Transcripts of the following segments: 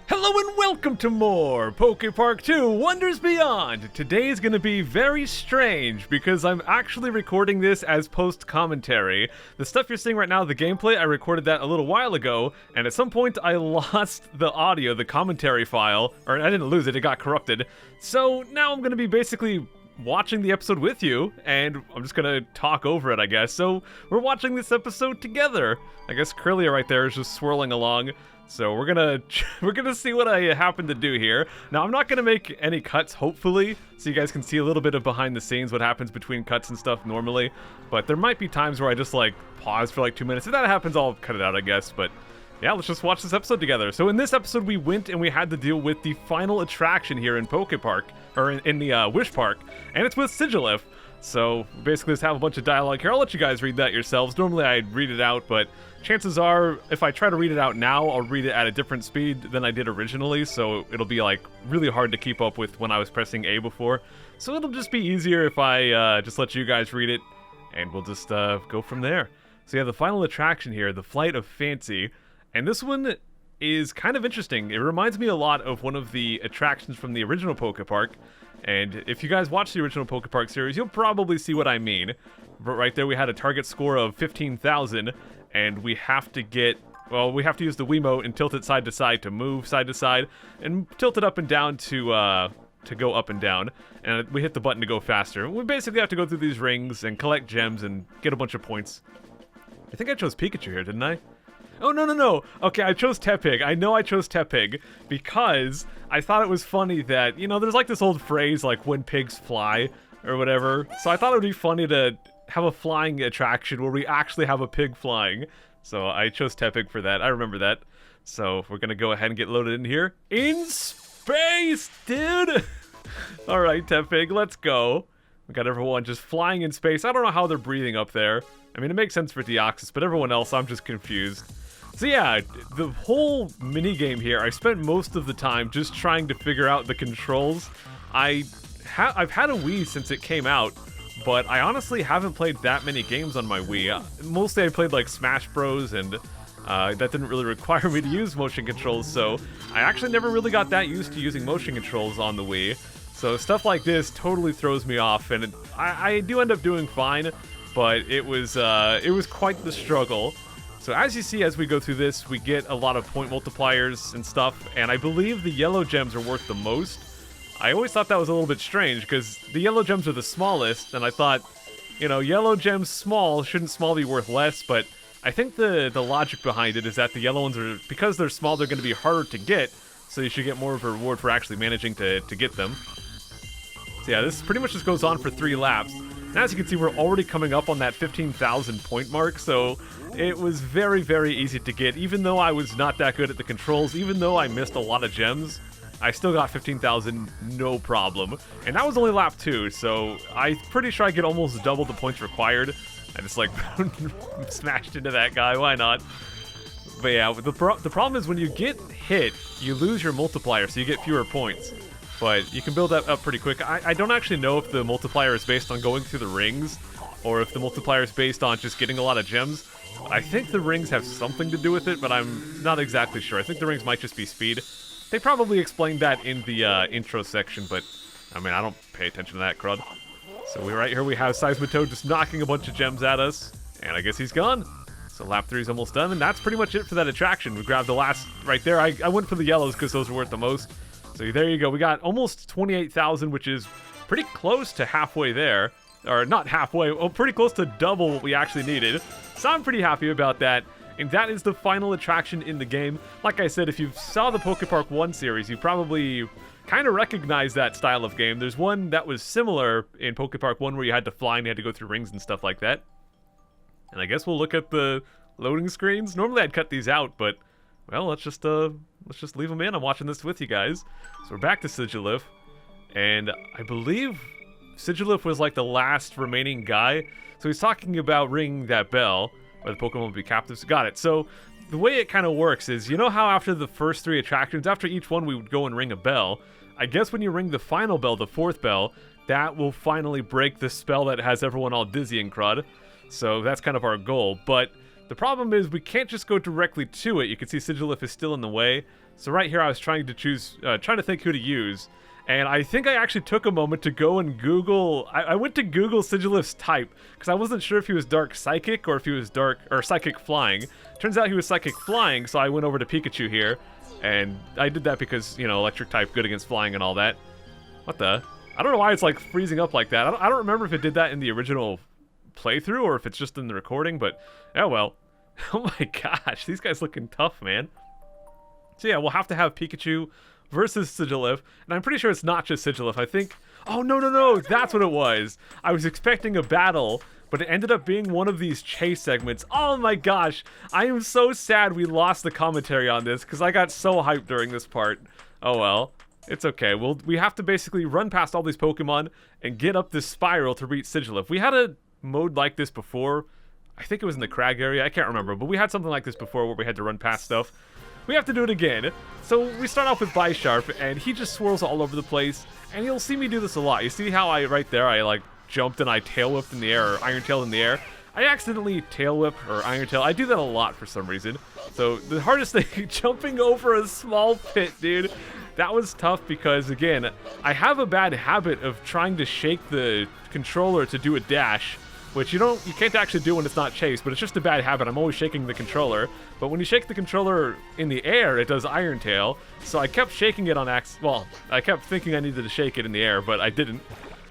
Hello and welcome to more PokePark 2 Wonders Beyond! Today's gonna be very strange because I'm actually recording this as post-commentary. The stuff you're seeing right now, the gameplay, I recorded that a little while ago, and at some point I lost the audio, the commentary file, or I didn't lose it, it got corrupted. So now I'm gonna be basically watching the episode with you, and I'm just gonna talk over it, I guess. So we're watching this episode together. I guess Curlia right there is just swirling along. So we're gonna see what I happen to do here. Now I'm not gonna make any cuts, hopefully, so you guys can see a little bit of behind the scenes, what happens between cuts and stuff normally. But there might be times where I just like pause for like 2 minutes. If that happens, I'll cut it out, I guess. But yeah, let's just watch this episode together. So in this episode, we went and we had to deal with the final attraction here in PokePark, or in the Wish Park, and it's with Sigilyph. So basically just have a bunch of dialogue here. I'll let you guys read that yourselves. Normally I'd read it out, but chances are if I try to read it out now, I'll read it at a different speed than I did originally, so it'll be like really hard to keep up with when I was pressing A before. So it'll just be easier if I just let you guys read it, and we'll just go from there. So yeah, the final attraction here, the Flight of Fancy, and this one is kind of interesting. It reminds me a lot of one of the attractions from the original PokePark. And if you guys watch the original PokePark series, you'll probably see what I mean. But right there we had a target score of 15,000, and we have to get, well, we have to use the Wiimote and tilt it side to side to move side to side, and tilt it up and down to go up and down. And we hit the button to go faster. We basically have to go through these rings and collect gems and get a bunch of points. I think I chose Pikachu here, didn't I? Oh, no. Okay, I chose Tepig. I know I chose Tepig because I thought it was funny that, you know, there's like this old phrase like when pigs fly or whatever. So I thought it would be funny to have a flying attraction where we actually have a pig flying. So I chose Tepig for that. I remember that. So we're going to go ahead and get loaded in here. In space, dude! All right, Tepig, let's go. We got everyone just flying in space. I don't know how they're breathing up there. I mean, it makes sense for Deoxys, but everyone else, I'm just confused. So yeah, the whole minigame here, I spent most of the time just trying to figure out the controls. I've had a Wii since it came out, but I honestly haven't played that many games on my Wii. Mostly I played like Smash Bros, and that didn't really require me to use motion controls, so I actually never really got that used to using motion controls on the Wii. So stuff like this totally throws me off, and I do end up doing fine, but it was quite the struggle. So as you see, as we go through this, we get a lot of point multipliers and stuff, and I believe the yellow gems are worth the most. I always thought that was a little bit strange, because the yellow gems are the smallest, and I thought, you know, yellow gems small, shouldn't small be worth less, but I think the logic behind it is that the yellow ones are, because they're small, they're going to be harder to get, so you should get more of a reward for actually managing to get them. So yeah, this pretty much just goes on for 3 laps. And as you can see, we're already coming up on that 15,000 point mark, so it was very, very easy to get. Even though I was not that good at the controls, even though I missed a lot of gems, I still got 15,000 no problem. And that was only lap 2, so I'm pretty sure I get almost double the points required. I just like smashed into that guy, why not? But yeah, the problem is when you get hit, you lose your multiplier, so you get fewer points. But you can build that up pretty quick. I don't actually know if the multiplier is based on going through the rings, or if the multiplier is based on just getting a lot of gems. I think the rings have something to do with it, but I'm not exactly sure. I think the rings might just be speed. They probably explained that in the intro section, but I mean, I don't pay attention to that crud. So right here we have Seismitoad just knocking a bunch of gems at us, and I guess he's gone. So lap 3 is almost done, and that's pretty much it for that attraction. We grabbed the last right there. I went for the yellows because those were worth the most. So there you go. We got almost 28,000, which is pretty close to halfway there. Or not halfway, well, pretty close to double what we actually needed. So I'm pretty happy about that. And that is the final attraction in the game. Like I said, if you saw the PokePark 1 series, you probably kind of recognize that style of game. There's one that was similar in PokePark 1 where you had to fly and you had to go through rings and stuff like that. And I guess we'll look at the loading screens. Normally I'd cut these out, but well, let's just leave them in. I'm watching this with you guys. So we're back to Sigilyph, and I believe Sigilyph was like the last remaining guy. So he's talking about ringing that bell, or the Pokemon will be captives. Got it. So the way it kind of works is, you know how after the first 3 attractions, after each one we would go and ring a bell? I guess when you ring the final bell, the 4th bell, that will finally break the spell that has everyone all dizzy and crud. So that's kind of our goal. But The problem is we can't just go directly to it. You can see Sigilyph is still in the way. So right here I was trying to think who to use. And I think I actually took a moment to go and Google. I went to Google Sigilyph's type because I wasn't sure if he was Dark Psychic or if he was Psychic Flying. Turns out he was Psychic Flying, so I went over to Pikachu here, and I did that because, you know, Electric type, good against flying and all that. What the? I don't know why it's like freezing up like that. I don't remember if it did that in the original playthrough or if it's just in the recording, but oh well. Oh my gosh, these guys looking tough, man. So yeah, we'll have to have Pikachu versus Sigilyph, and I'm pretty sure it's not just Sigilyph. I think, oh no, that's what it was. I was expecting a battle, but it ended up being one of these chase segments. Oh my gosh, I am so sad we lost the commentary on this because I got so hyped during this part. Oh well, it's okay. We have to basically run past all these Pokemon and get up this spiral to reach Sigilyph. We had a mode like this before. I think it was in the Crag area. I can't remember, but we had something like this before where we had to run past stuff. We have to do it again. So we start off with Bisharp, and he just swirls all over the place. And you'll see me do this a lot. You see how right there, I like jumped and I tail whipped in the air, or Iron Tailed in the air. I accidentally tail whip or Iron Tail. I do that a lot for some reason. So the hardest thing, jumping over a small pit, dude. That was tough because, again, I have a bad habit of trying to shake the controller to do a dash, which you can't actually do when it's not chased, but it's just a bad habit. I'm always shaking the controller, but when you shake the controller in the air, it does Iron Tail, so I kept shaking it on well, I kept thinking I needed to shake it in the air, but I didn't.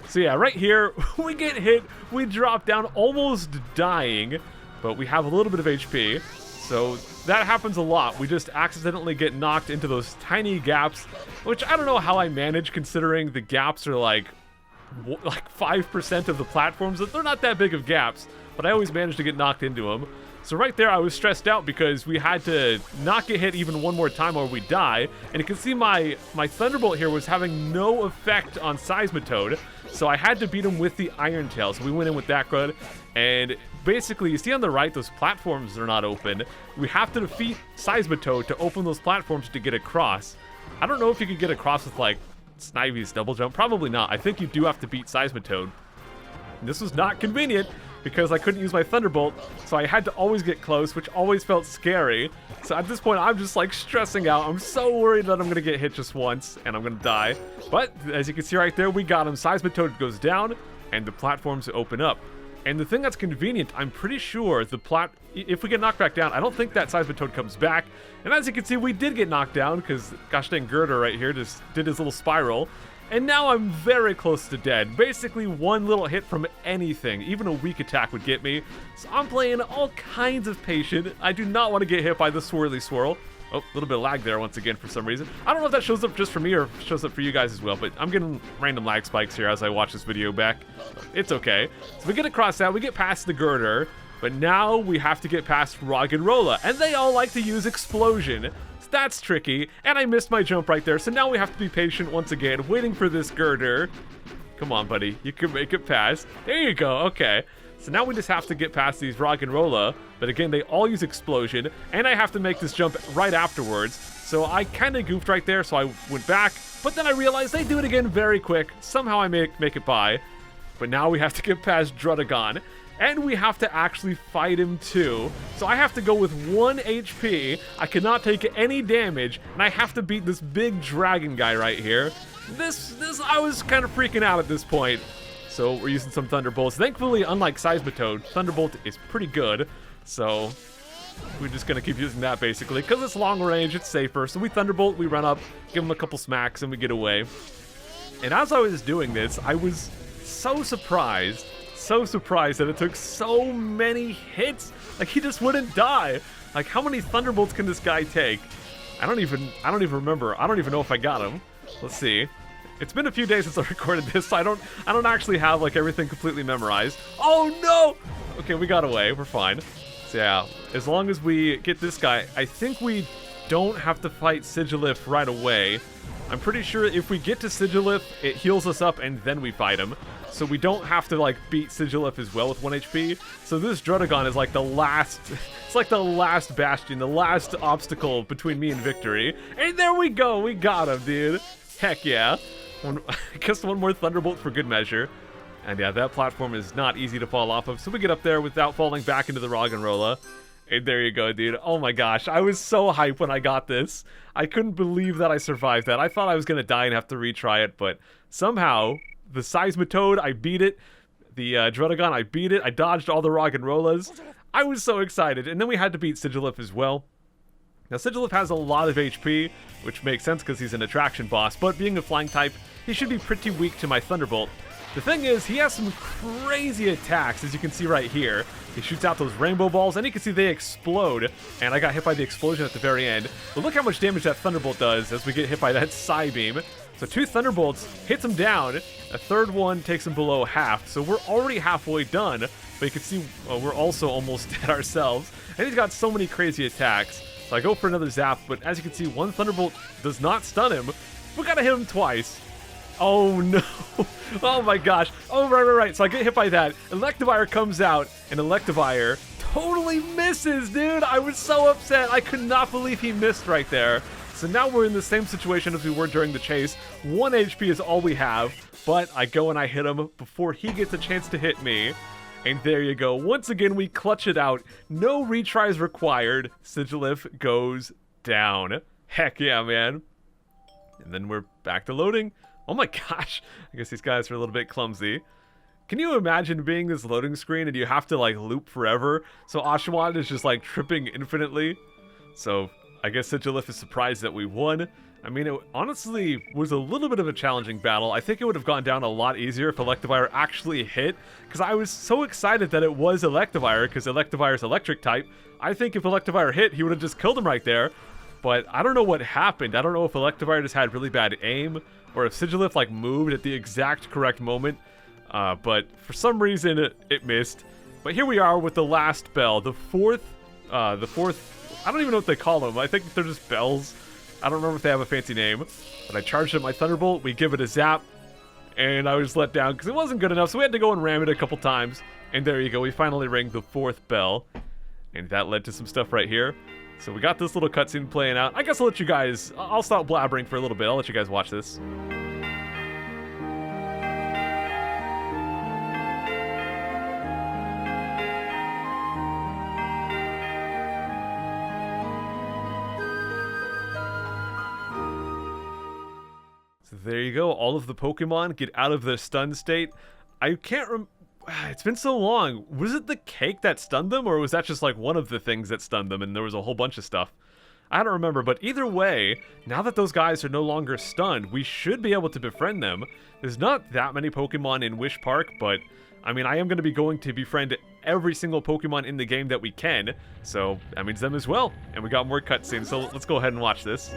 So yeah, right here, we get hit, we drop down almost dying, but we have a little bit of HP, so that happens a lot. We just accidentally get knocked into those tiny gaps, which I don't know how I manage considering the gaps are like 5% of the platforms. They're not that big of gaps, but I always manage to get knocked into them. So right there I was stressed out because we had to not get hit even one more time or we die, and you can see my Thunderbolt here was having no effect on Seismitoad, so I had to beat him with the Iron Tail. So we went in with that good, and basically you see on the right those platforms are not open. We have to defeat Seismitoad to open those platforms to get across. I don't know if you could get across with like Snivy's double jump. Probably not. I think you do have to beat Seismitoad. And this was not convenient because I couldn't use my Thunderbolt, so I had to always get close, which always felt scary. So at this point, I'm just like stressing out. I'm so worried that I'm gonna get hit just once and I'm gonna die. But as you can see right there, we got him. Seismitoad goes down and the platforms open up. And the thing that's convenient, I'm pretty sure if we get knocked back down, I don't think that Seismitoad comes back. And as you can see, we did get knocked down because gosh dang Girder right here just did his little spiral. And now I'm very close to dead. Basically one little hit from anything, even a weak attack would get me. So I'm playing all kinds of patient. I do not want to get hit by the swirly swirl. Oh, a little bit of lag there once again for some reason. I don't know if that shows up just for me or shows up for you guys as well, but I'm getting random lag spikes here as I watch this video back. It's okay. So we get across that, we get past the Girder, but now we have to get past Roggenrola, and they all like to use Explosion. So that's tricky, and I missed my jump right there, so now we have to be patient once again, waiting for this Girder. Come on, buddy, you can make it past. There you go, okay. So now we just have to get past these Roggenrola, but again, they all use Explosion, and I have to make this jump right afterwards. So I kind of goofed right there, so I went back, but then I realized they do it again very quick. Somehow I make it by, but now we have to get past Druddigon, and we have to actually fight him too. So I have to go with 1 HP, I cannot take any damage, and I have to beat this big dragon guy right here. I was kind of freaking out at this point. So we're using some Thunderbolts. Thankfully, unlike Seismitoad, Thunderbolt is pretty good. So we're just going to keep using that basically. Because it's long range, it's safer. So we Thunderbolt, we run up, give him a couple smacks, and we get away. And as I was doing this, I was so surprised that it took so many hits. Like, he just wouldn't die. Like, how many Thunderbolts can this guy take? I don't even remember. I don't even know if I got him. Let's see. It's been a few days since I recorded this, so I don't actually have like everything completely memorized. Oh no! Okay, we got away. We're fine. So yeah, as long as we get this guy, I think we don't have to fight Sigilyph right away. I'm pretty sure if we get to Sigilyph, it heals us up and then we fight him. So we don't have to like beat Sigilyph as well with 1 HP. So this Druddigon is like the last, it's like the last bastion, the last obstacle between me and victory. And there we go, we got him, dude. Heck yeah. Just one more Thunderbolt for good measure. And yeah, that platform is not easy to fall off of, so we get up there without falling back into the Roggenrola. And there you go, dude. Oh my gosh, I was so hyped when I got this. I couldn't believe that I survived that. I thought I was gonna die and have to retry it, but somehow, the Seismitoad, I beat it. The Druddigon, I beat it. I dodged all the Rock and Rollas. I was so excited. And then we had to beat Sigilyph as well. Now, Sigilyph has a lot of HP, which makes sense because he's an attraction boss, but being a flying type, he should be pretty weak to my Thunderbolt. The thing is, he has some crazy attacks, as you can see right here. He shoots out those rainbow balls, and you can see they explode, and I got hit by the explosion at the very end. But look how much damage that Thunderbolt does as we get hit by that Psy Beam. So 2 Thunderbolts hits him down, a third one takes him below half, so we're already halfway done, but you can see we're also almost dead ourselves. And he's got so many crazy attacks. So I go for another zap, but as you can see, one Thunderbolt does not stun him. We gotta hit him twice. Oh no. Oh my gosh. Oh, right. So I get hit by that. Electivire comes out, and Electivire totally misses, dude. I was so upset. I could not believe he missed right there. So now we're in the same situation as we were during the chase. 1 HP is all we have, but I go and I hit him before he gets a chance to hit me. And there you go. Once again, we clutch it out. No retries required. Sigilyph goes down. Heck yeah, man. And then we're back to loading. Oh my gosh. I guess these guys are a little bit clumsy. Can you imagine being this loading screen and you have to like loop forever? So Oshawott is just like tripping infinitely. So I guess Sigilyph is surprised that we won. I mean, it honestly was a little bit of a challenging battle. I think it would have gone down a lot easier if Electivire actually hit, because I was so excited that it was Electivire, because Electivire's electric type. I think if Electivire hit, he would have just killed him right there. But I don't know what happened. I don't know if Electivire just had really bad aim, or if Sigilyph like moved at the exact correct moment. But for some reason, it missed. But here we are with the last bell, the fourth, I don't even know what they call them. I think they're just bells. I don't remember if they have a fancy name. But I charged up my Thunderbolt, we give it a zap, and I was let down because it wasn't good enough, so we had to go and ram it a couple times. And there you go, we finally rang the 4th bell. And that led to some stuff right here. So we got this little cutscene playing out. I guess I'll let you guys, I'll stop blabbering for a little bit. I'll let you guys watch this. There you go, all of the Pokemon get out of the stun state. I can't it's been so long. Was it the cake that stunned them, or was that just like one of the things that stunned them and there was a whole bunch of stuff? I don't remember, but either way, now that those guys are no longer stunned, we should be able to befriend them. There's not that many Pokemon in Wish Park, but I mean, I am going to be going to befriend every single Pokemon in the game that we can, so that means them as well. And we got more cutscenes, so let's go ahead and watch this.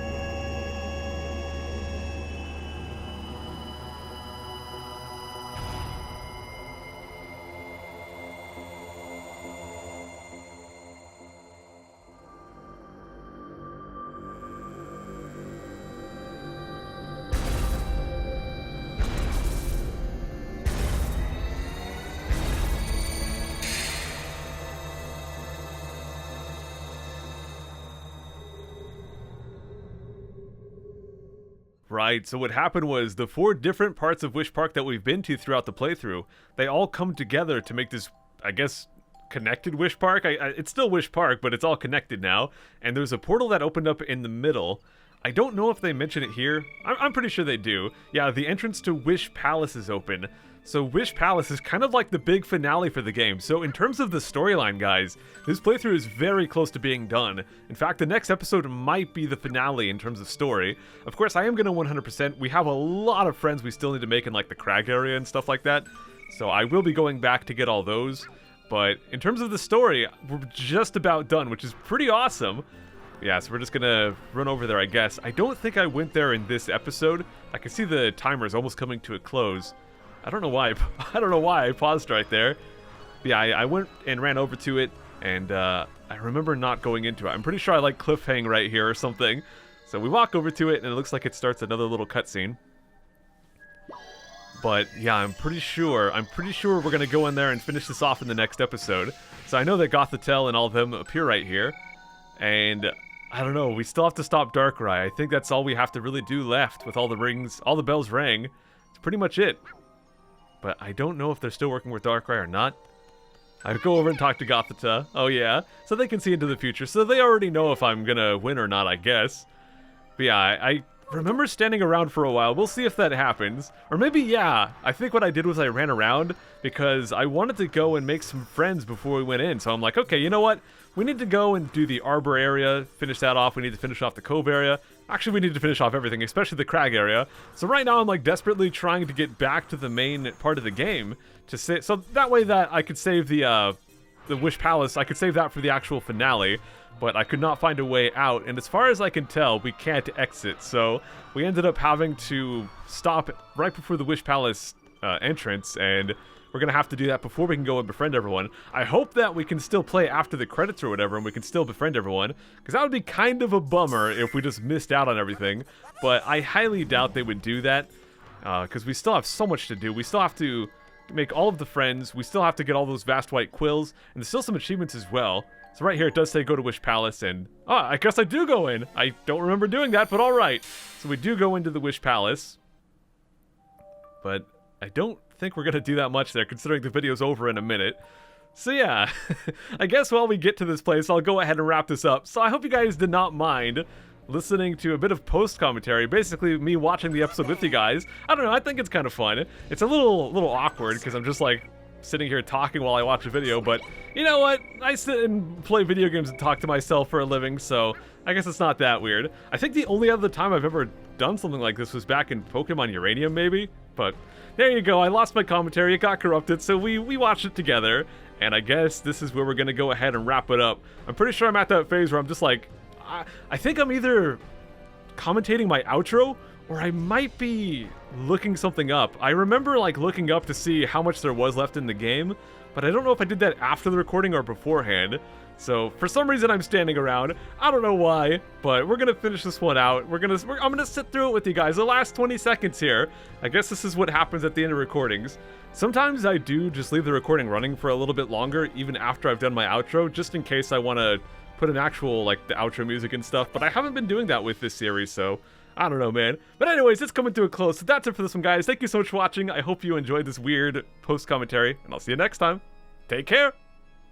Right, so what happened was the 4 different parts of Wish Park that we've been to throughout the playthrough, they all come together to make this, I guess, connected Wish Park. It's still Wish Park, but it's all connected now. And there's a portal that opened up in the middle. I don't know if they mention it here. I'm pretty sure they do. Yeah, the entrance to Wish Palace is open. So Wish Palace is kind of like the big finale for the game. So in terms of the storyline, guys, this playthrough is very close to being done. In fact, the next episode might be the finale in terms of story. Of course, I am going to 100%. We have a lot of friends we still need to make in like the Crag area and stuff like that. So I will be going back to get all those. But in terms of the story, we're just about done, which is pretty awesome. Yeah, so we're just gonna run over there, I guess. I don't think I went there in this episode. I can see the timer is almost coming to a close. I don't know why. I don't know why I paused right there. But yeah, I went and ran over to it, and I remember not going into it. I'm pretty sure I like cliffhang right here or something. So we walk over to it, and it looks like it starts another little cutscene. But yeah, I'm pretty sure we're gonna go in there and finish this off in the next episode. So I know that Gothitelle and all of them appear right here, and I don't know. We still have to stop Darkrai. I think that's all we have to really do left with all the rings, all the bells rang. It's pretty much it. But I don't know if they're still working with Darkrai or not. I'd go over and talk to Gothita. Oh yeah, so they can see into the future, so they already know if I'm gonna win or not, I guess. But yeah, I remember standing around for a while. We'll see if that happens. Or maybe, yeah, I think what I did was I ran around because I wanted to go and make some friends before we went in. So I'm like, okay, you know what? We need to go and do the Arbor area, finish that off. We need to finish off the Cove area. Actually, we need to finish off everything, especially the Crag area. So right now I'm like desperately trying to get back to the main part of the game to say, so that way that I could save the Wish Palace. I could save that for the actual finale. But I could not find a way out, and as far as I can tell, we can't exit, so we ended up having to stop right before the Wish Palace entrance, and we're gonna have to do that before we can go and befriend everyone. I hope that we can still play after the credits or whatever, and we can still befriend everyone, because that would be kind of a bummer if we just missed out on everything, but I highly doubt they would do that, because we still have so much to do. We still have to make all of the friends, we still have to get all those vast white quills, and there's still some achievements as well. So right here it does say go to Wish Palace, and I guess I do go in. I don't remember doing that, but alright. So we do go into the Wish Palace. But I don't think we're gonna do that much there, considering the video's over in a minute. So yeah, I guess while we get to this place, I'll go ahead and wrap this up. So I hope you guys did not mind listening to a bit of post-commentary, basically me watching the episode with you guys. I don't know, I think it's kind of fun. It's a little awkward, because I'm just like sitting here talking while I watch a video, but you know what? I sit and play video games and talk to myself for a living, so I guess it's not that weird. I think the only other time I've ever done something like this was back in Pokemon Uranium, maybe? But there you go, I lost my commentary, it got corrupted, so we watched it together, and I guess this is where we're gonna go ahead and wrap it up. I'm pretty sure I'm at that phase where I'm just like, I think I'm either commentating my outro, or I might be looking something up. I remember like looking up to see how much there was left in the game, but I don't know if I did that after the recording or beforehand. So for some reason I'm standing around. I don't know why, but we're gonna finish this one out. I'm gonna sit through it with you guys. The last 20 seconds here. I guess this is what happens at the end of recordings. Sometimes I do just leave the recording running for a little bit longer, even after I've done my outro, just in case I want to put an actual like the outro music and stuff. But I haven't been doing that with this series, so I don't know, man. But anyways, it's coming to a close, so that's it for this one, guys. Thank you so much for watching. I hope you enjoyed this weird post-commentary, and I'll see you next time. Take care!